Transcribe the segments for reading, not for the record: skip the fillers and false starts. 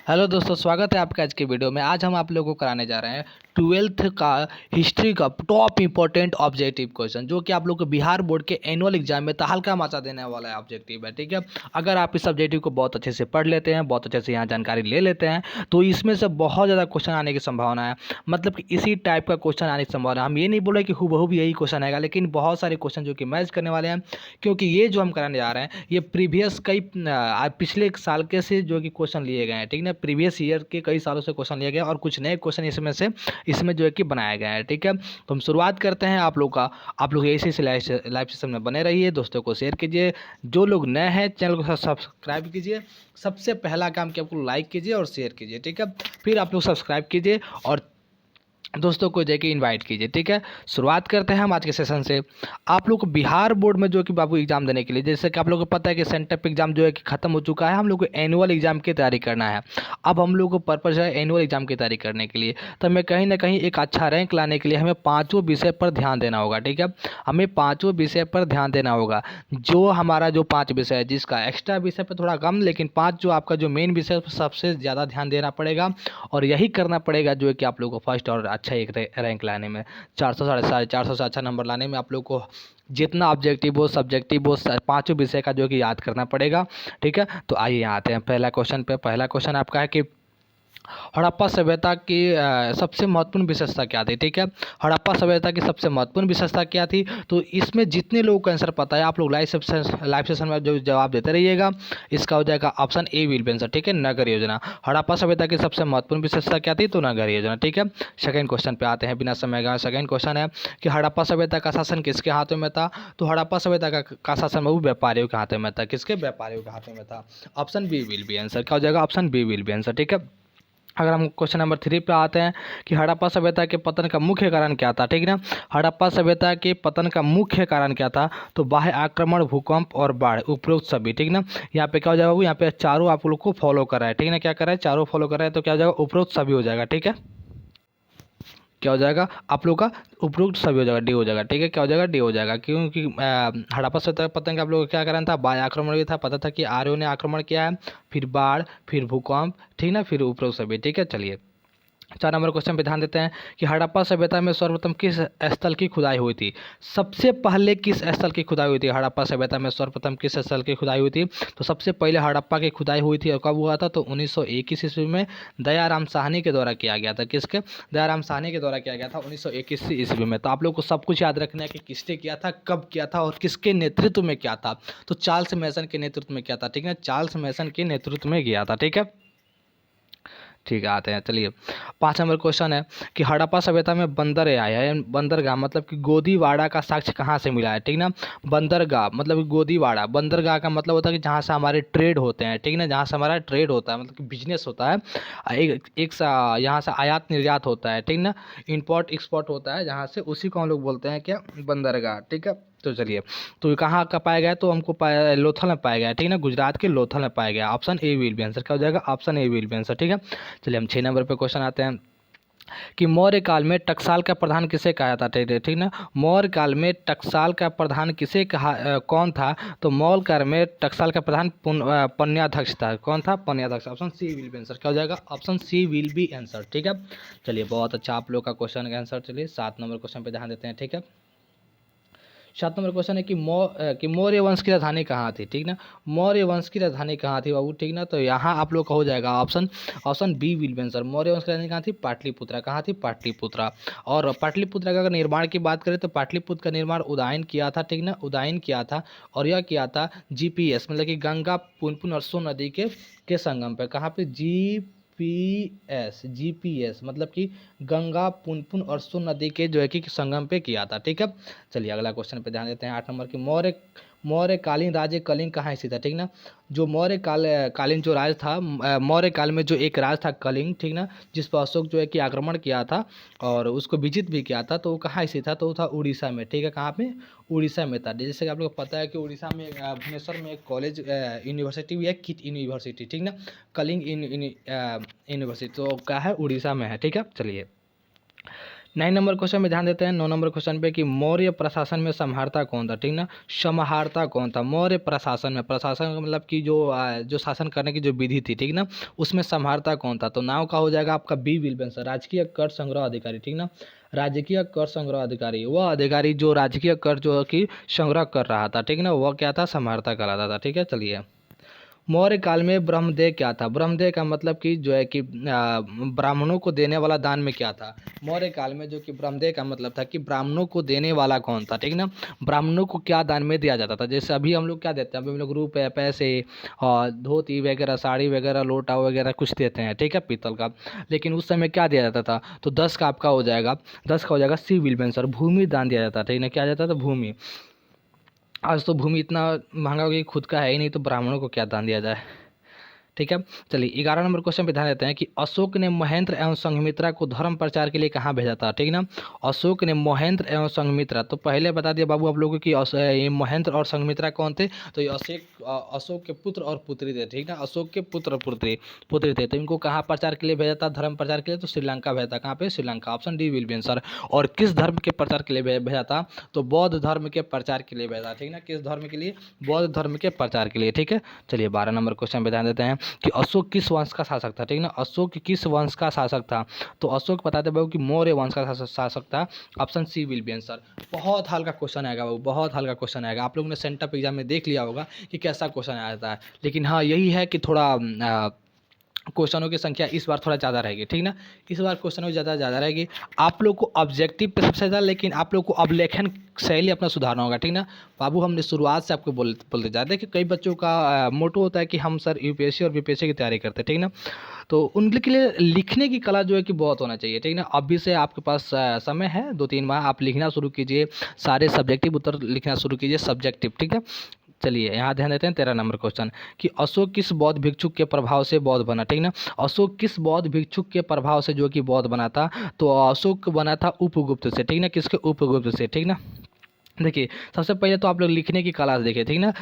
Hello दोस्तों, स्वागत है आपका आज के वीडियो में। आज हम आप लोगों को कराने जा रहे हैं 12th का हिस्ट्री का टॉप इंपॉर्टेंट ऑब्जेक्टिव क्वेश्चन, जो कि आप लोग को बिहार बोर्ड के एनुअल एग्जाम में तहलका मचा देने वाला है ऑब्जेक्टिव है। ठीक है, अगर आप इस ऑब्जेक्टिव को बहुत अच्छे से पढ़ लेते हैं, बहुत अच्छे से यहाँ जानकारी ले लेते हैं, तो इसमें से बहुत ज़्यादा क्वेश्चन आने की संभावना है। मतलब कि इसी टाइप का क्वेश्चन आने की संभावना है। हम ये नहीं बोल रहे कि हूबहू यही क्वेश्चन आएगा, लेकिन बहुत सारे क्वेश्चन जो कि मैच करने वाले हैं, क्योंकि ये जो हम कराने जा रहे हैं ये प्रीवियस कई पिछले एक साल के से जो कि क्वेश्चन लिए गए हैं। ठीक है, प्रीवियस ईयर के कई सालों से क्वेश्चन लिए गए और कुछ नए क्वेश्चन इसमें जो है कि बनाया गया है। ठीक है, तो हम शुरुआत करते हैं। आप लोग ऐसे लाइव सेशन में बने रहिए, दोस्तों को शेयर कीजिए। जो लोग नए हैं चैनल को सब्सक्राइब कीजिए। सबसे पहला काम कि आपको लाइक कीजिए और शेयर कीजिए। ठीक है, फिर आप लोग सब्सक्राइब कीजिए और दोस्तों को जाके इनवाइट कीजिए। ठीक है, शुरुआत करते हैं हम आज के सेशन से। आप लोग को बिहार बोर्ड में जो कि बाबू एग्जाम देने के लिए, जैसे कि आप लोगों को पता है कि सेंटर पे एग्जाम जो है कि खत्म हो चुका है, हम लोग को एनुअल एग्जाम की तैयारी करना है। अब हम लोग को पर्पज है एनुअल एग्जाम की तैयारी करने के लिए, तो हमें कहीं ना कहीं एक अच्छा रैंक लाने के लिए हमें पाँचों विषय पर ध्यान देना होगा। ठीक है, हमें पाँचों विषय पर ध्यान देना होगा। जो हमारा जो 5 विषय है, जिसका एक्स्ट्रा विषय पर थोड़ा कम, लेकिन 5 जो आपका जो मेन विषय पर सबसे ज़्यादा ध्यान देना पड़ेगा। और यही करना पड़ेगा जो है कि आप लोगों को फर्स्ट और अच्छा एक रैंक लाने में, 400 साढ़े 400 से अच्छा नंबर लाने में आप लोग को जितना ऑब्जेक्टिव हो, सब्जेक्टिव हो, पांचों विषय का जो कि याद करना पड़ेगा। ठीक है, तो आइए यहाँ आते हैं पहला क्वेश्चन पे। पहला क्वेश्चन आपका है कि हड़प्पा सभ्यता की सबसे महत्वपूर्ण विशेषता क्या थी। ठीक है, हड़प्पा सभ्यता की सबसे महत्वपूर्ण विशेषता क्या थी, तो इसमें जितने लोगों को आंसर पता है आप लोग लाइव सेशन में जो जवाब देते रहिएगा। इसका हो जाएगा option A will be answer. ठीक है, नगर योजना। हड़प्पा सभ्यता की सबसे महत्वपूर्ण विशेषता क्या थी, तो नगर योजना। ठीक है, सेकंड क्वेश्चन पे आते हैं बिना समय गवाए। सेकंड क्वेश्चन है कि हड़प्पा सभ्यता का शासन किसके हाथों में था, तो हड़प्पा सभ्यता का शासन वो व्यापारियों के हाथों में था। किसके? व्यापारियों के हाथों में था। Option B will be answer. क्या हो जाएगा? Option B will be answer. ठीक है, अगर हम क्वेश्चन नंबर 3 पे आते हैं कि हड़प्पा सभ्यता के पतन का मुख्य कारण क्या था। ठीक है ना, हड़प्पा सभ्यता के पतन का मुख्य कारण क्या था, तो बाह्य आक्रमण, भूकंप और बाढ़, उपरोक्त सभी। ठीक ना, यहाँ पे क्या हो जाएगा, यहाँ पे चारों आप लोग को फॉलो कर रहा है। ठीक है ना, क्या कर रहा है, चारों फॉलो कर रहा है, तो क्या हो जाएगा, उपरोक्त सभी हो जाएगा। ठीक है, क्या हो जाएगा आप लोग का, उपरोक्त सभी हो जाएगा, डी हो जाएगा। ठीक है, क्या हो जाएगा, डी हो जाएगा, क्योंकि हड़प्पा सभ्यता का पतन का आप लोगों को क्या कारण था, बाह्य आक्रमण भी था, पता था कि आर्यों ने आक्रमण किया है, फिर बाढ़, फिर भूकंप, ठीक ना, फिर उपरोक्त सभी। ठीक है, चलिए 4 नंबर क्वेश्चन पे ध्यान देते हैं कि हड़प्पा सभ्यता में सर्वप्रथम किस स्थल की खुदाई हुई थी। सबसे पहले किस स्थल की खुदाई हुई थी, हड़प्पा सभ्यता में सर्वप्रथम किस स्थल की खुदाई हुई थी, तो सबसे पहले हड़प्पा की खुदाई हुई थी और कब हुआ था, तो 1921 ईस्वी में दयाराम साहनी के द्वारा किया गया था। किसके? दयाराम साहनी के द्वारा किया गया था 1921 ईस्वी में। तो आप लोग को सब कुछ याद रखना है कि किसने किया था, कब किया था और किसके नेतृत्व में किया था, तो चार्ल्स मैसन के नेतृत्व में किया था। ठीक है, चार्ल्स मैसन के नेतृत्व में किया था। ठीक है, ठीक है, आते हैं। चलिए 5 नंबर क्वेश्चन है कि हड़प्पा सभ्यता में बंदर आया है, बंदरगाह मतलब कि गोदीवाड़ा का साक्ष्य कहाँ से मिला है। ठीक ना, बंदरगाह मतलब कि गोदीवाड़ा, बंदरगाह का मतलब होता है कि जहाँ से हमारे ट्रेड होते हैं। ठीक ना, जहाँ से हमारा ट्रेड होता है मतलब कि बिजनेस होता है, यहाँ से आयात निर्यात होता है। ठीक ना, इंपोर्ट एक्सपोर्ट होता है जहाँ से, उसी को हम लोग बोलते हैं क्या, बंदरगाह। ठीक है, तो चलिए, तो ये कहाँ का पाया गया, तो हमको पाया लोथल में पाया गया। ठीक है ना, गुजरात के लोथल में पाया गया। Option A will be answer. क्या हो जाएगा? Option A will be answer. ठीक है, चलिए हम 6 नंबर पे क्वेश्चन आते हैं कि मौर्य काल में टकसाल का प्रधान किसे कहा जाता है। ठीक ना, मौर्य काल में टकसाल का प्रधान किसे कौन था, तो मौर्य काल में टकसाल का प्रधान पन्याध्यक्ष था। कौन था? पन्याध्यक्ष। Option C will be answer. क्या हो जाएगा? Option C will be answer. ठीक है, चलिए बहुत अच्छा आप लोग का क्वेश्चन का आंसर। चलिए 7 नंबर क्वेश्चन पे ध्यान देते हैं। ठीक है, 7 नंबर क्वेश्चन है कि मौर्य वंश की राजधानी कहाँ थी। ठीक ना, मौर्य वंश की राजधानी कहाँ थी बाबू। ठीक ना, तो यहाँ आप लोग का हो जाएगा option B will be answer. Maurya वंश की राजधानी कहाँ थी? पाटलिपुत्रा। कहाँ थी? पाटलिपुत्रा। और पाटलिपुत्रा का अगर निर्माण की बात करें तो पाटलिपुत्र का निर्माण उदयन किया था। ठीक ना, उदयन किया था, और यह किया था जीपीएस मतलब कि गंगा, पुनपुन और सोन नदी के संगम पे। कहाँ पे? जीपीएस मतलब कि गंगा, पुनपुन और सोन नदी के जो है कि संगम पे किया था। ठीक है, चलिए अगला क्वेश्चन पे ध्यान देते हैं। 8 नंबर की मौर्य कालीन राज्य कलिंग कहाँ स्थित है। ठीक ना, जो कालीन जो राज था, मौर्य काल में जो एक राज था कलिंग। ठीक ना, जिस पर अशोक जो है कि आक्रमण किया था और उसको विजित भी किया था, तो वो कहाँ स्थित था, तो वो था उड़ीसा में। ठीक है, कहाँ पे? उड़ीसा में था। जैसे कि आप लोग को पता है कि उड़ीसा में भुवनेश्वर में एक कॉलेज यूनिवर्सिटी भी है, किट यूनिवर्सिटी। ठीक ना, कलिंग यूनिवर्सिटी तो क्या है? उड़ीसा में है। ठीक है, चलिए 9 नंबर क्वेश्चन में ध्यान देते हैं 9 नंबर क्वेश्चन पे कि मौर्य प्रशासन में सम्हारता कौन था, ठीक ना। सम्हारता कौन था मौर्य प्रशासन में, प्रशासन का मतलब कि जो शासन करने की जो विधि थी, ठीक ना, उसमें सम्हारता कौन था। तो नाम का हो जाएगा आपका बी विल्सन, राजकीय कर संग्रह अधिकारी, ठीक ना। राजकीय कर संग्रह अधिकारी, वह अधिकारी जो राजकीय कर जो कि संग्रह कर रहा था, ठीक ना, वह क्या था, सम्हारता कहलाता था। ठीक है, चलिए। मौर्य काल में ब्रह्मदेय क्या था। ब्रह्मदेय का मतलब कि जो है कि ब्राह्मणों को देने वाला दान में क्या था। मौर्य काल में जो कि ब्रह्मदेय का मतलब था कि ब्राह्मणों को देने वाला कौन था, ठीक ना। ब्राह्मणों को क्या दान में दिया जाता था। जैसे अभी हम लोग क्या देते हैं, अभी हम लोग रुपये, पैसे और धोती वगैरह, साड़ी वगैरह, लोटा वगैरह कुछ देते हैं, ठीक है, पीतल का। लेकिन उस समय क्या दिया जाता था, तो 10 का आपका हो जाएगा, 10 का हो जाएगा सी विल्सन, भूमि दान दिया जाता था, ठीक ना। क्या जाता था, भूमि। आज तो भूमि इतना महंगा हो गया कि खुद का है ही नहीं, तो ब्राह्मणों को क्या दान दिया जाए। ठीक है, चलिए 11 नंबर क्वेश्चन पे ध्यान देते हैं कि अशोक ने महेंद्र एवं संघमित्रा को धर्म प्रचार के लिए कहाँ भेजा था, ठीक ना। अशोक ने महेंद्र एवं संघमित्रा, तो पहले बता दिया बाबू आप लोगों को कि ये महेंद्र और संघमित्रा कौन थे। तो ये अशोक के पुत्र और पुत्री थे, ठीक ना। अशोक के पुत्र और पुत्री पुत्री थे, तो इनको कहाँ प्रचार के लिए भेजा था, धर्म प्रचार के लिए, तो श्रीलंका भेजा था। कहाँ पे, Sri Lanka. Option D will be answer. और किस धर्म के प्रचार के लिए भेजा था, तो बौद्ध धर्म के प्रचार के लिए भेजा, ठीक ना। किस धर्म के लिए, बौद्ध धर्म के प्रचार के लिए। ठीक है, चलिए 12 नंबर क्वेश्चन पे ध्यान देते हैं कि अशोक किस वंश का शासक था, ठीक ना। अशोक किस वंश का शासक था, तो अशोक बताते बाबू कि मौर्य वंश का शासक था। Option C will be answer. बहुत हल्का क्वेश्चन आएगा बाबू, बहुत हल्का क्वेश्चन आएगा। आप लोगों ने सेंटअप एग्जाम में देख लिया होगा कि कैसा क्वेश्चन आता है, लेकिन हाँ यही है कि थोड़ा क्वेश्चनों की संख्या इस बार थोड़ा ज़्यादा रहेगी, ठीक ना। इस बार क्वेश्चनों की ज़्यादा रहेगी। आप लोग को ऑब्जेक्टिव पे सबसे ज़्यादा, लेकिन आप लोग को अवलेखन शैली अपना सुधारना होगा, ठीक ना। बाबू हमने शुरुआत से आपको बोलते जा रहे हैं कि कई बच्चों का मोटो होता है कि हम सर यूपीएससी और बीपीएससी की तैयारी करते हैं, ठीक ना। तो उनके लिए लिखने की कला जो है कि बहुत होना चाहिए, ठीक ना। अभी से आपके पास समय है, 2-3 माह आप लिखना शुरू कीजिए, सारे सब्जेक्टिव उत्तर लिखना शुरू कीजिए, सब्जेक्टिव, ठीक है। चलिए यहाँ ध्यान देते हैं 13 नंबर क्वेश्चन कि अशोक किस बौद्ध भिक्षुक के प्रभाव से बौद्ध बना, ठीक ना। अशोक किस बौद्ध भिक्षुक के प्रभाव से जो कि बौद्ध बना था, तो अशोक बना था उपगुप्त से, ठीक ना। किसके, उपगुप्त से, ठीक ना। देखिए सबसे पहले तो आप लोग लिखने की कला देखिए, ठीक ना।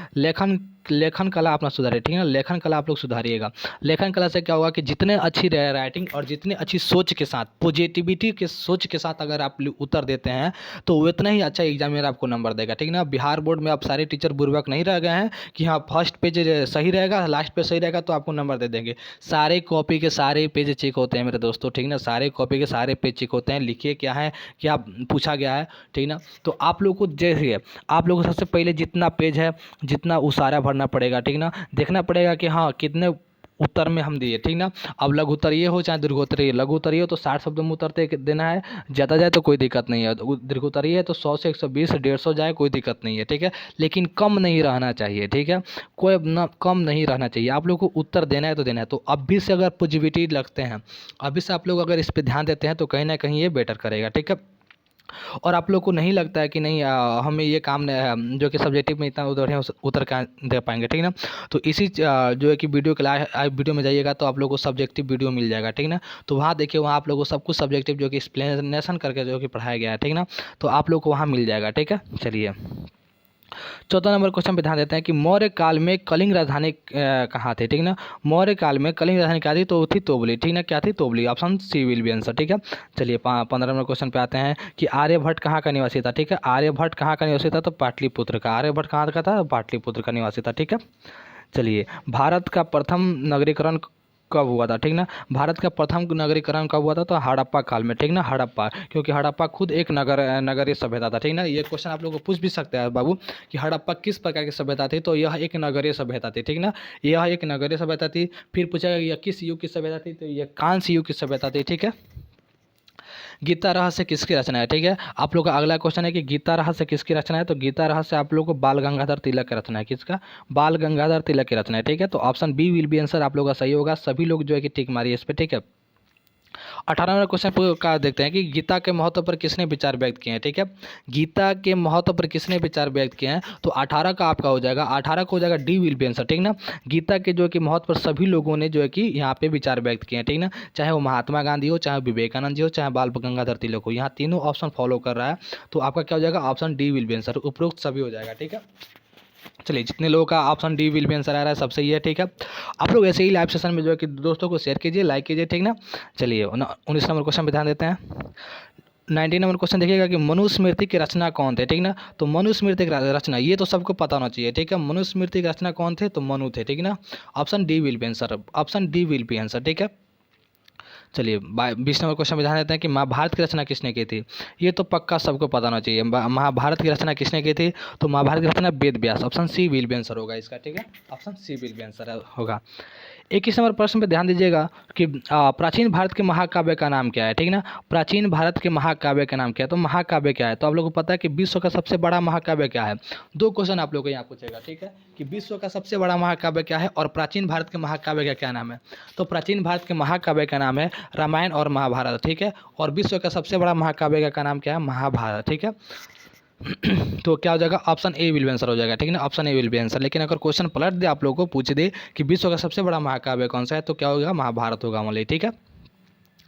लेखन कला अपना सुधारिए, ठीक है ना। लेखन कला आप लोग सुधारिएगा। लेखन कला से क्या होगा कि जितने अच्छी राइटिंग और जितने अच्छी सोच के साथ, पॉजिटिविटी के सोच के साथ अगर आप उत्तर देते हैं तो उतना ही अच्छा एग्जामिनर आपको नंबर देगा, ठीक ना। बिहार बोर्ड में अब सारे टीचर बुर्बक नहीं रह गए हैं कि हाँ फर्स्ट पेज सही रहेगा, लास्ट पेज सही रहेगा तो आपको नंबर दे देंगे। सारे कॉपी के सारे पेज चेक होते हैं मेरे दोस्तों, ठीक ना। सारे कॉपी के सारे पेज चेक होते हैं, लिखिए क्या है, क्या पूछा गया है, ठीक ना। तो आप लोग को जैसे आप लोगों को सबसे पहले जितना पेज है, जितना उसारा भरना पड़ेगा, ठीक ना। देखना पड़ेगा कि हाँ कितने उत्तर में हम दिए, ठीक ना। अब लघु उत्तरीय हो चाहे दीर्घ उत्तरीय, लघु उत्तरीय हो तो 60 शब्दों में उत्तर देना है, ज़्यादा जाए तो कोई दिक्कत नहीं है। दीर्घ उत्तरीय है तो 100 से 120 150 जाए कोई दिक्कत नहीं है, ठीक है। लेकिन कम नहीं रहना चाहिए, ठीक है। कोई ना कम नहीं रहना चाहिए। आप लोग को उत्तर देना है तो देना है। तो अभी से अगर पॉजिटिविटी लगते हैं, अभी से आप लोग अगर इस पर ध्यान देते हैं तो कहीं ना कहीं ये बेटर करेगा, ठीक है। और आप लोग को नहीं लगता है कि नहीं हमें ये काम जो कि सब्जेक्टिव में इतना उधर है उतर का दे पाएंगे, ठीक ना। तो इसी जो है कि वीडियो के वीडियो में जाइएगा तो आप लोग को सब्जेक्टिव वीडियो मिल जाएगा, ठीक ना। तो वहाँ देखिए, वहाँ आप लोग को सब कुछ सब्जेक्टिव जो कि एक्सप्लेनेशन करके जो कि पढ़ाया गया है, ठीक ना। तो आप लोग को वहाँ मिल जाएगा, ठीक है। चलिए 14 नंबर क्वेश्चन पे ध्यान देते हैं कि मौर्य काल में कलिंग राजधानी कहाँ थी, ठीक ना। मौर्य काल में कलिंग राजधानी क्या थी, तो थी तोबली, ठीक ना। क्या थी, तोबली। Option C will be answer, ठीक है। चलिए 15 नंबर क्वेश्चन पे आते हैं कि आर्यभट्ट कहाँ का निवासी था, ठीक है। आर्यभट्ट कहाँ का निवासी था, तो पाटलिपुत्र का। आर्यभट्ट कहाँ का था, पाटलिपुत्र का निवासी था, ठीक है। चलिए भारत का प्रथम नगरीकरण कब हुआ था, ठीक ना। भारत का प्रथम नगरीकरण कब हुआ था, तो हड़प्पा काल में, ठीक ना। हड़प्पा, क्योंकि हड़प्पा खुद एक नगरीय सभ्यता था, ठीक ना। ये क्वेश्चन आप लोगों को पूछ भी सकते हैं बाबू कि हड़प्पा किस प्रकार की सभ्यता थी, तो यह एक नगरीय सभ्यता थी, ठीक ना। यह एक नगरीय सभ्यता थी। फिर पूछा यह किस युग की सभ्यता थी, तो यह कांस्य युग की सभ्यता थी, ठीक है। गीता रहस्य किसकी रचना है, ठीक है। आप लोग का अगला क्वेश्चन है कि गीता रहस्य किसकी रचना है, तो गीता रहस्य आप लोग को बाल गंगाधर तिलक की रचना है। किसका, बाल गंगाधर तिलक की रचना है, ठीक है। तो option B will be answer आप लोग का सही होगा। सभी लोग जो है कि टिक मारिए इस पर, ठीक है। 18 नंबर क्वेश्चन का देखते हैं कि गीता के महत्व पर किसने विचार व्यक्त किए हैं, ठीक है। गीता के महत्व पर किसने विचार व्यक्त किए हैं, तो 18 का आपका हो जाएगा, 18 का हो जाएगा डी विल बी आंसर, ठीक ना। गीता के जो कि महत्व पर सभी लोगों ने जो है कि यहाँ पे विचार व्यक्त किए हैं, ठीक ना। चाहे वो महात्मा गांधी हो, चाहे विवेकानंद जी हो, चाहे बाल गंगाधर तिलक हो, यहाँ तीनों ऑप्शन फॉलो कर रहा है। तो आपका क्या हो जाएगा, option D will be answer, उपरोक्त सभी हो जाएगा, ठीक है। चलिए जितने लोगों का option D will be answer आ रहा है सब सही है, ठीक है। आप लोग ऐसे ही लाइव सेशन में जो है कि दोस्तों को शेयर कीजिए, लाइक कीजिए, ठीक ना। चलिए 19 नंबर क्वेश्चन पे ध्यान देते हैं। 19 नंबर क्वेश्चन देखिएगा कि मनुस्मृति की रचना कौन थे, ठीक ना। तो मनुस्मृति की रचना ये तो सबको पता होना चाहिए, ठीक है। मनुस्मृति की रचना कौन थे, तो मनु थे, ठीक ना। Option D will be answer, option D will be answer, ठीक है। चलिए 20 नंबर क्वेश्चन में ध्यान देते हैं कि महाभारत की रचना किसने की थी। ये तो पक्का सबको पता होना चाहिए, महाभारत की रचना किसने की थी, तो महाभारत की रचना Ved Vyas, option C will be answer होगा इसका, ठीक है। Option C will be answer होगा। 21 नंबर प्रश्न पे ध्यान दीजिएगा कि प्राचीन भारत के महाकाव्य का नाम क्या है, ठीक ना। प्राचीन भारत के महाकाव्य का नाम क्या है, तो महाकाव्य क्या है, तो आप लोगों को पता है कि विश्व का सबसे बड़ा महाकाव्य क्या है। दो क्वेश्चन आप लोगों को यहाँ पूछेगा, ठीक है, कि विश्व का सबसे बड़ा महाकाव्य क्या है और प्राचीन भारत के महाकाव्य का क्या नाम है। तो प्राचीन भारत के महाकाव्य का नाम है रामायण और महाभारत, ठीक है। और विश्व का सबसे बड़ा महाकाव्य का नाम क्या है, महाभारत, ठीक है। तो क्या हो जाएगा, option A will be answer हो जाएगा, ठीक है ना। Option A will be answer. लेकिन अगर क्वेश्चन पलट दे, आप लोगों को पूछ दे कि विश्व का सबसे बड़ा महाकाव्य कौन सा है, तो क्या होगा, महाभारत होगा मतलब, ठीक है।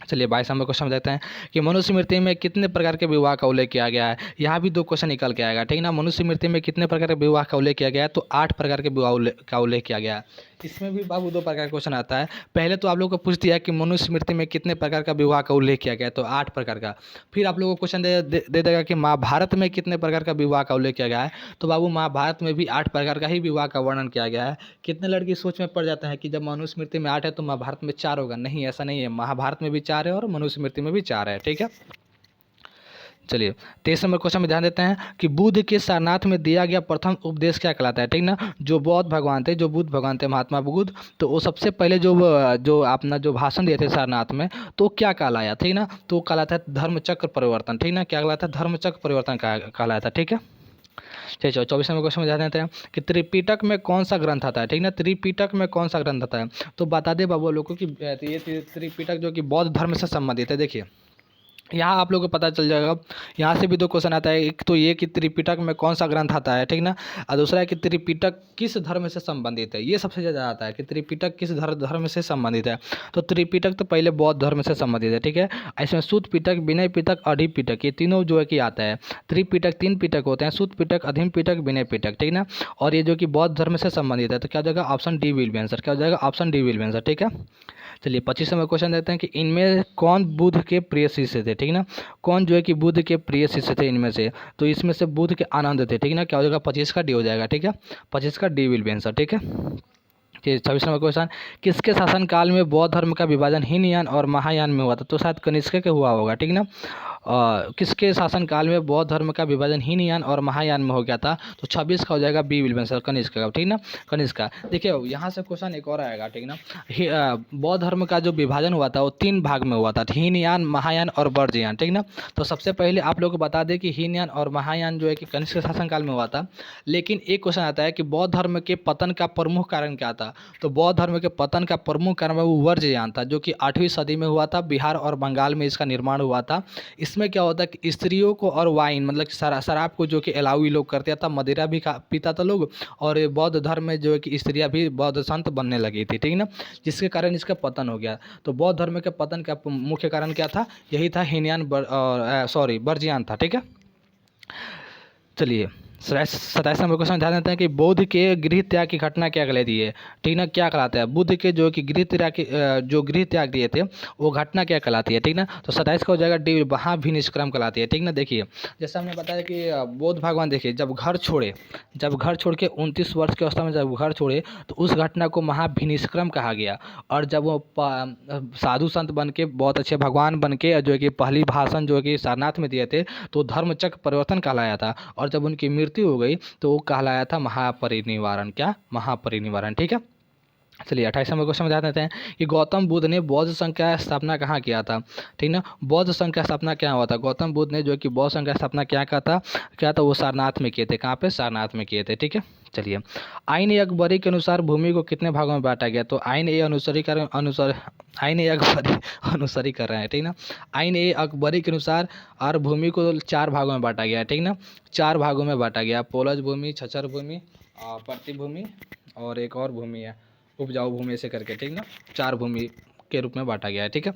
चलिए 22 नंबर क्वेश्चन देखते हैं कि मनुस्मृति में कितने प्रकार के विवाह का उल्लेख किया गया है। यहाँ भी दो क्वेश्चन निकल के आएगा, ठीक है ना। मनुस्मृति में कितने प्रकार के विवाह का उल्लेख किया गया है, तो 8 प्रकार के विवाह का उल्लेख किया गया है। इसमें भी बाबू 2 प्रकार का क्वेश्चन आता है। पहले तो आप लोगों को पूछ दिया कि मनुस्मृति में कितने प्रकार का विवाह का उल्लेख किया गया है, तो 8 प्रकार का। फिर आप लोगों को क्वेश्चन दे देगा कि महाभारत में कितने प्रकार का विवाह का उल्लेख किया गया है, तो बाबू महाभारत में भी 8 प्रकार का ही विवाह का वर्णन किया गया है। कितने लड़की सोच में पड़ जाते हैं कि जब मनुस्मृति में 8 है तो महाभारत में 4 होगा, नहीं ऐसा नहीं है। महाभारत में भी 4 है और मनुस्मृति में भी 4 है, ठीक है। चलिए 23 नंबर क्वेश्चन में ध्यान देते हैं कि बुद्ध के सारनाथ में दिया गया प्रथम उपदेश क्या कहलाता है, ठीक ना। जो बौद्ध भगवान थे, जो बुद्ध भगवान थे, महात्मा बुद्ध, तो वो सबसे पहले जो अपना जो भाषण दिए थे सारनाथ में, तो क्या कहलाया, ठीक ना। तो कहलाता है धर्मचक्र परिवर्तन, ठीक ना। क्या कहलाता है, धर्मचक्र परिवर्तन कहलाता है, ठीक है। चलिए 24 नंबर क्वेश्चन में ध्यान देते हैं कि त्रिपिटक में कौन सा ग्रंथ आता है, ठीक ना। त्रिपिटक में कौन सा ग्रंथ आता है, तो बता दे बाबू लोगों को कि ये त्रिपिटक जो कि बौद्ध धर्म से संबंधित है। देखिए यहाँ आप लोगों को पता चल जाएगा, यहाँ से भी 2 क्वेश्चन आता है। एक तो ये कि त्रिपिटक में कौन सा ग्रंथ आता है, ठीक ना। और दूसरा है कि त्रिपिटक किस धर्म से संबंधित है। ये सबसे ज़्यादा आता है कि त्रिपिटक किस धर्म से संबंधित है। तो त्रिपिटक तो पहले बौद्ध धर्म से संबंधित है, ठीक है। इसमें सुत्त पिटक, विनय पिटक, अधीम पिटक, ये तीनों जो है कि आता है। त्रिपिटक 3 पिटक होते हैं, सुत्त पिटक, अधीम पिटक, विनय पिटक, ठीक ना। और ये जो कि बौद्ध धर्म से संबंधित है, तो क्या हो जाएगा, option D will be answer. क्या हो जाएगा, option D will be answer, ठीक है। चलिए 25 नंबर क्वेश्चन देते हैं कि इनमें कौन बुद्ध के प्रिय शिष्य थे, ठीक ना। कौन जो है कि बुद्ध के प्रिय शिष्य थे इनमें से, तो इसमें से बुद्ध के आनंद थे, ठीक ना। क्या हो जाएगा, 25 का डी हो जाएगा, ठीक है। 25 का डी विल बी आंसर, ठीक है। 26 नंबर क्वेश्चन, किसके शासनकाल में बौद्ध धर्म का विभाजन हीनयान और महायान में हुआ था, तो शायद कनिष्क के हुआ होगा, ठीक ना। किसके शासनकाल में बौद्ध धर्म का विभाजन हीनयान और महायान में हो गया था, तो 26 का हो जाएगा B will be answer, Kanishka का, ठीक ना। कनिष्क का। देखिए यहाँ से क्वेश्चन एक और आएगा, ठीक ना। बौद्ध धर्म का जो विभाजन हुआ था वो 3 भाग में हुआ था, हीनयान, महायान और वर्जयान, ठीक ना। तो सबसे पहले आप लोग को बता दें कि हीनयान और महायान जो है कि कनिष्क शासनकाल में हुआ था। लेकिन एक क्वेश्चन आता है कि बौद्ध धर्म के पतन का प्रमुख कारण क्या था, तो बौद्ध धर्म के पतन का प्रमुख कारण वो वर्जयान था, जो कि 8वीं सदी में हुआ था। बिहार और बंगाल में इसका निर्माण हुआ था। इसमें क्या होता है कि स्त्रियों को और वाइन मतलब शराब को जो कि अलाउ लोग करते था, मदिरा भी पीता था लोग, और बौद्ध धर्म में जो है कि स्त्रियाँ भी बौद्ध संत बनने लगी थी, ठीक ना। जिसके कारण इसका पतन हो गया। तो बौद्ध धर्म के पतन का मुख्य कारण क्या था, यही था हीनयान वर्जयान था, ठीक है। चलिए 27 नंबर क्वेश्चन ध्यान देते हैं कि बुद्ध के गृह त्याग की घटना क्या कहलाती है, ठीक ना। क्या कहलाता है, बुद्ध के जो कि गृह त्याग दिए थे वो घटना क्या कहलाती है, ठीक ना। तो 27 का हो जाएगा डी, वहाँ भी निष्क्रम कहलाती है, ठीक ना। देखिए जैसा हमने बताया कि बौद्ध भगवान देखिए जब घर छोड़ के 29 वर्ष की अवस्था में जब घर छोड़े, तो उस घटना को महाभिनिष्क्रम कहा गया। और जब वो साधु संत बन के बहुत अच्छे भगवान बन के जो है कि पहली भाषण जो है कि सारनाथ में दिए थे, तो धर्मचक्र परिवर्तन कहलाया था। और जब उनकी मृत्यु हो गई तो वो कहलाया था महापरिनिर्वाण, क्या, महापरिनिर्वाण, ठीक है। चलिए 28 नंबर क्वेश्चन में ध्यान देते हैं कि गौतम बुद्ध ने बौद्ध संघ का स्थापना कहाँ किया था, ठीक ना। बौद्ध संघ का स्थापना क्या हुआ था, गौतम बुद्ध ने जो कि बौद्ध संघ का स्थापना क्या था वो सारनाथ में किए थे। कहाँ पे, सारनाथ में किए थे, ठीक है। चलिए आईन ए अकबरी के अनुसार भूमि को कितने भागों में बांटा गया, तो आईन ए अकबरी अनुसारी कर रहे हैं, ठीक ना। आईन ए अकबरी के अनुसार और भूमि को 4 भागों में बांटा गया है, ठीक ना। 4 भागों में बांटा गया, पोलज भूमि, छछर भूमि, प्रतिभूमि और एक और भूमि है उपजाऊ भूमि, ऐसे करके, ठीक ना। 4 भूमि के रूप में बांटा गया है, ठीक है।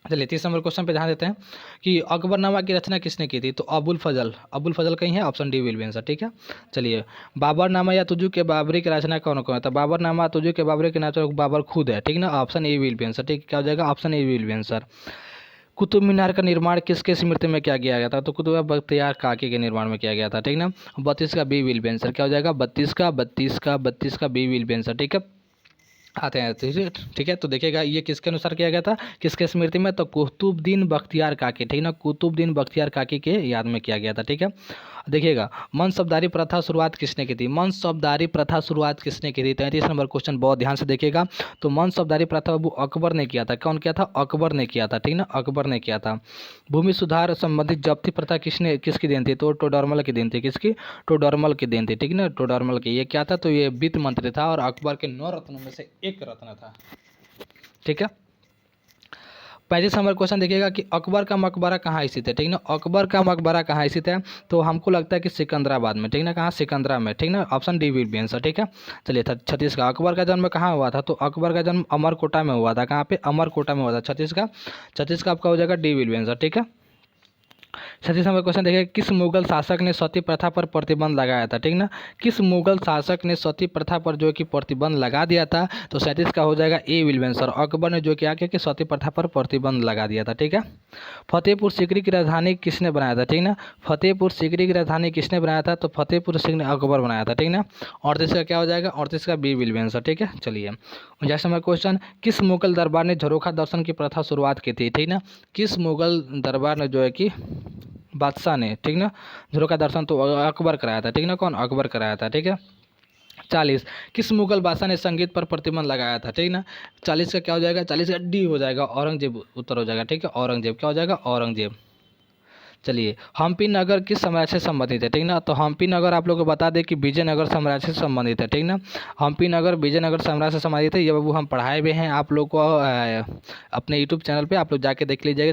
चलिए 30 नंबर क्वेश्चन पे ध्यान देते हैं कि अकबरनामा की रचना किसने की थी, तो अबुल फजल कहीं है, option D will be answer, ठीक है। चलिए बाबरनामा या तुजू के बाबरी की रचना कौन है, तो बाबरनामा तुजू के बाबरी के नाम बाबर खुद है, ठीक ना। Option A will be answer, ठीक। क्या हो जाएगा, option A will be answer. Qutub Minar का निर्माण किसके स्मृति में किया गया था? तो कुतुब बख्तियार काकी के निर्माण में किया गया था, ठीक ना। 32 का बी विल आंसर क्या हो जाएगा? 32 का बी विल आंसर, ठीक है। आते हैं ठीक है। तो देखिएगा ये किसके अनुसार किया गया था, किसके स्मृति में? तो कुतुबुद्दीन बख्तियार काकी, ठीक ना, कुतुबुद्दीन बख्तियार काकी के याद में किया गया था, ठीक है। देखिएगा मनसबदारी प्रथा शुरुआत किसने की थी? मनसबदारी प्रथा शुरुआत किसने की थी? 33 नंबर क्वेश्चन बहुत ध्यान से देखिएगा। तो मनसबदारी प्रथा अबू अकबर ने किया था। कौन किया था? अकबर ने किया था, ठीक ना, अकबर ने किया था। भूमि सुधार संबंधित जब्ती प्रथा किसकी देन थी? तो टोडरमल की देन थी। किसकी? टोडरमल की देन थी, ठीक ना, टोडरमल की। ये क्या था? तो ये वित्त मंत्री था और अकबर के 9 रत्नों में से एक रत्न था, ठीक है। 35 नंबर क्वेश्चन देखिएगा कि अकबर का मकबरा कहाँ स्थित है, ठीक ना। अकबर का मकबरा कहाँ स्थित है? तो हमको लगता है कि सिकंदराबाद में, ठीक ना। कहाँ? सिकंदरा में, ठीक ना। Option D will be answer, ठीक है। चलिए 36 का अकबर का जन्म कहाँ हुआ था? तो अकबर का जन्म अमरकोटा में हुआ था। कहाँ पे? अमरकोटा में हुआ था। 36 का आपका हो जाएगा डी विल बी आंसर, ठीक है। 36 नंबर क्वेश्चन देखिए किस मुगल शासक ने सती प्रथा पर प्रतिबंध लगाया था, ठीक ना। किस मुगल शासक ने सती प्रथा पर जो कि प्रतिबंध लगा दिया था? तो 37 का हो जाएगा ए विल बी आंसर। अकबर ने जो किया कि सती प्रथा पर प्रतिबंध लगा दिया था, ठीक है। फतेहपुर सीकरी की राजधानी किसने बनाया था, ठीक ना। फतेहपुर सीकरी की राजधानी किसने बनाया था? तो फतेहपुर सीकरी अकबर बनाया था, ठीक ना। 38 का क्या हो जाएगा? 38 का बी विल बी आंसर, ठीक है। चलिए 49 नंबर क्वेश्चन किस मुगल दरबार ने झरोखा दर्शन की प्रथा शुरुआत की थी, ठीक ना। किस मुगल दरबार ने जो है कि बादशाह ने, ठीक ना, झरोखा दर्शन तो अकबर कराया था, ठीक ना। कौन? अकबर कराया था, ठीक है। 40 किस मुगल बादशाह ने संगीत पर प्रतिबंध लगाया था, ठीक ना। 40 का क्या हो जाएगा? 40 का डी हो जाएगा, औरंगजेब उत्तर हो जाएगा, ठीक है। औरंगजेब क्या हो जाएगा? औरंगजेब। चलिए हम्पी नगर किस साम्राज्य से संबंधित है, ठीक ना। तो हम्पी नगर आप लोग को बता दें कि विजयनगर साम्राज्य से संबंधित है, ठीक ना। हम्पी नगर विजयनगर साम्राज्य से संबंधित है। ये बाबू हम पढ़ाए हुए हैं आप लोग को अपने यूट्यूब चैनल पे, आप लोग जाके देख लीजिएगा,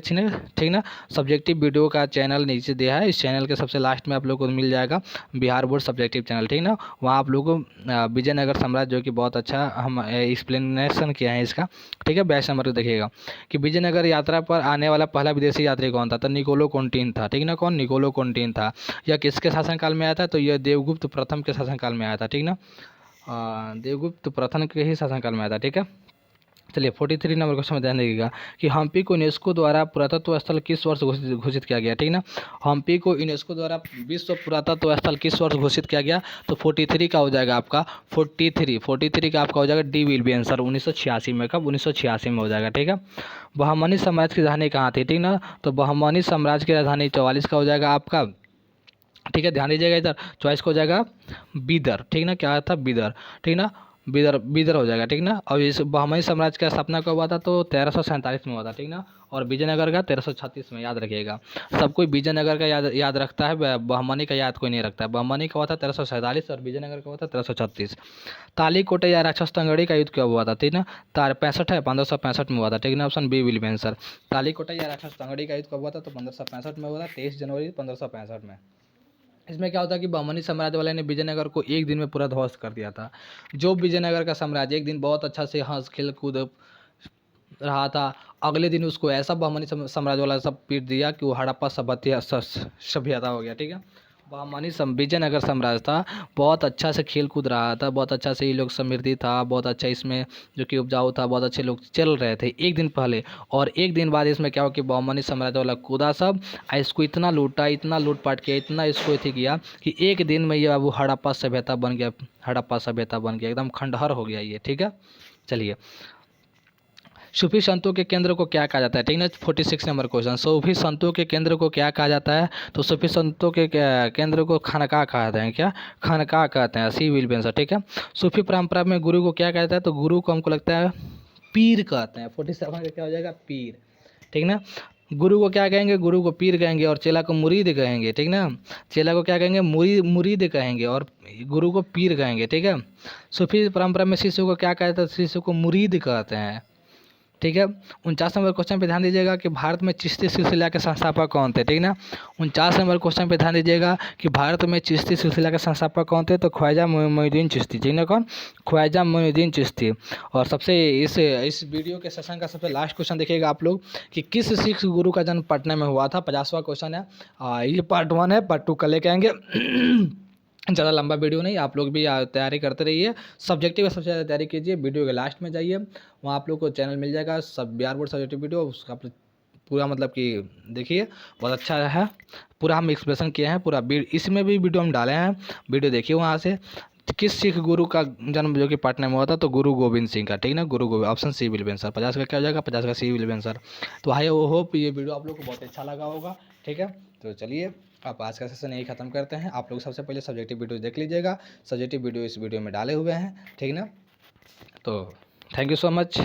ठीक ना। सब्जेक्टिव वीडियो का चैनल नीचे दिया है, इस चैनल के सबसे लास्ट में आप लोग को मिल जाएगा बिहार बोर्ड सब्जेक्टिव चैनल, ठीक ना। वहाँ आप लोग को विजयनगर साम्राज्य जो कि बहुत अच्छा हम एक्सप्लेनेशन किया है इसका, ठीक है। 22 नंबर को देखिएगा कि विजयनगर यात्रा पर आने वाला पहला विदेशी यात्री कौन था? तो निकोलो कॉन्टिन था, ठीक ना। कौन? निकोलो कॉन्टिन था। यह किसके शासनकाल में आया था? तो यह देवगुप्त प्रथम के शासनकाल में आया था, ठीक ना। देवगुप्त प्रथम के ही शासनकाल में आया था, ठीक है। चलिए 43 नंबर क्वेश्चन में ध्यान दीजिएगा कि हम्पी को यूनेस्को द्वारा पुरातत्व स्थल किस वर्ष घोषित किया गया, ठीक ना। हम्पी को यूनेस्को द्वारा विश्व पुरातत्व स्थल किस वर्ष घोषित किया गया? तो 43 का हो जाएगा आपका 43 का आपका हो जाएगा डी विल बी आंसर 1986 में। कब? 1986 में हो जाएगा, ठीक है। बहमनी साम्राज्य की राजधानी कहाँ थी, ठीक ना। तो बहमनी साम्राज्य की राजधानी 44 का हो जाएगा आपका, ठीक है। ध्यान दीजिएगा इधर चॉइस को हो जाएगा बीदर, ठीक ना। क्या था? बीदर, ठीक ना। बीदर हो जाएगा, ठीक ना। और इस बहमनी साम्राज्य का स्थापना कब हुआ था? तो 1347 में हुआ था, ठीक ना। और विजयनगर का 1336 में, याद रखिएगा। सब कोई विजयनगर का याद रखता है, बहमनी का याद कोई नहीं रखता है। बहमनी का हुआ था 1347 और विजयनगर का हुआ था 1336। तालीकोट या राक्षस तंगड़ी का युद्ध कब हुआ था, ठीक ना। 65 है, 1565 में हुआ था, ठीक ना। Option B will be answer. Talikota या राक्षस तंगड़ी का युद्ध कब हुआ था? तो 1565 में हुआ था, 23 जनवरी 1565 में। इसमें क्या होता है कि बहमनी साम्राज्य वाले ने विजयनगर को एक दिन में पूरा ध्वस्त कर दिया था। जो विजयनगर का साम्राज्य एक दिन बहुत अच्छा से हंस खेल कूद रहा था, अगले दिन उसको ऐसा बहमनी साम्राज्य वाला सब पीट दिया कि वो हड़प्पा सभ्यता हो गया, ठीक है। विजयनगर साम्राज्य था, बहुत अच्छा से खेल कूद रहा था, बहुत अच्छा से ये लोग समृद्धि था, बहुत अच्छा इसमें जो कि उपजाऊ था, बहुत अच्छे लोग चल रहे थे एक दिन पहले। और एक दिन बाद इसमें क्या हो कि बहमनी साम्राज्य वाला कूदा सब, इसको इतना लूटा, इतना लूटपाट किया, इतना इसको अथी किया कि एक दिन में ये बाबू हड़प्पा सभ्यता बन गया, हड़प्पा सभ्यता बन गया, एकदम खंडहर हो गया ये, ठीक है। चलिए सूफी संतों के केंद्र को क्या कहा जाता है, ठीक ना। 46 नंबर क्वेश्चन सूफी संतों के केंद्र को क्या कहा जाता है? तो सूफी संतों के केंद्र को खानका कहते हैं, क्या? खानका कहते हैं, सी विल बी आंसर, ठीक है। सूफी परंपरा में गुरु को क्या कहता है? तो गुरु को हमको लगता है पीर कहते हैं। 47 का क्या हो जाएगा? पीर, ठीक ना। गुरु को क्या कहेंगे? गुरु को पीर कहेंगे और चेला को मुरीद कहेंगे, ठीक ना। चेला को क्या कहेंगे? मुरीद कहेंगे और गुरु को पीर कहेंगे, ठीक है। सूफी परंपरा में शिष्य को क्या कहते हैं? शिष्य को मुरीद कहते हैं, ठीक है। 49 नंबर क्वेश्चन पे ध्यान दीजिएगा कि भारत में चिश्ती सिलसिला के संस्थापक कौन थे, ठीक ना। 49 नंबर क्वेश्चन पे ध्यान दीजिएगा कि भारत में चिश्ती सिलसिला के संस्थापक कौन थे? तो ख्वाजा मोइनुद्दीन चिश्ती, ठीक ना। कौन? ख्वाजा मोइनुद्दीन चिश्ती। और सबसे इस वीडियो के सेशन का सबसे लास्ट क्वेश्चन देखिएगा आप लोग कि किस सिख गुरु का जन्म पटना में हुआ था? 50वां क्वेश्चन है। ये पार्ट 1 है, पार्ट 2 कल लेके आएंगे। ज़्यादा लंबा वीडियो नहीं, आप लोग भी तैयारी करते रहिए। सब्जेक्टिव सबसे ज़्यादा तैयारी कीजिए, वीडियो के लास्ट में जाइए, वहाँ आप लोग को चैनल मिल जाएगा सब बिहार बोर्ड सब्जेक्टिव वीडियो, उसका आप पूरा मतलब कि देखिए बहुत अच्छा है, पूरा हम एक्सप्रेशन किए हैं पूरा। इसमें भी वीडियो हम डाले हैं, वीडियो देखिए वहाँ से। किस सिख गुरु का जन्म जो कि पटना में हुआ था, तो गुरु गोविंद सिंह का, ठीक ना, Guru Gobind. Option C will be answer, 50 का क्या हो जाएगा, 50 का सी विल बी आंसर। तो आई होप ये वीडियो आप लोग को बहुत अच्छा लगा होगा, ठीक है। तो चलिए अब आज का सेशन यही खत्म करते हैं। आप लोग सबसे पहले सब्जेक्टिव वीडियो देख लीजिएगा, सब्जेक्टिव वीडियो इस वीडियो में डाले हुए हैं, ठीक ना। तो थैंक यू सो मच।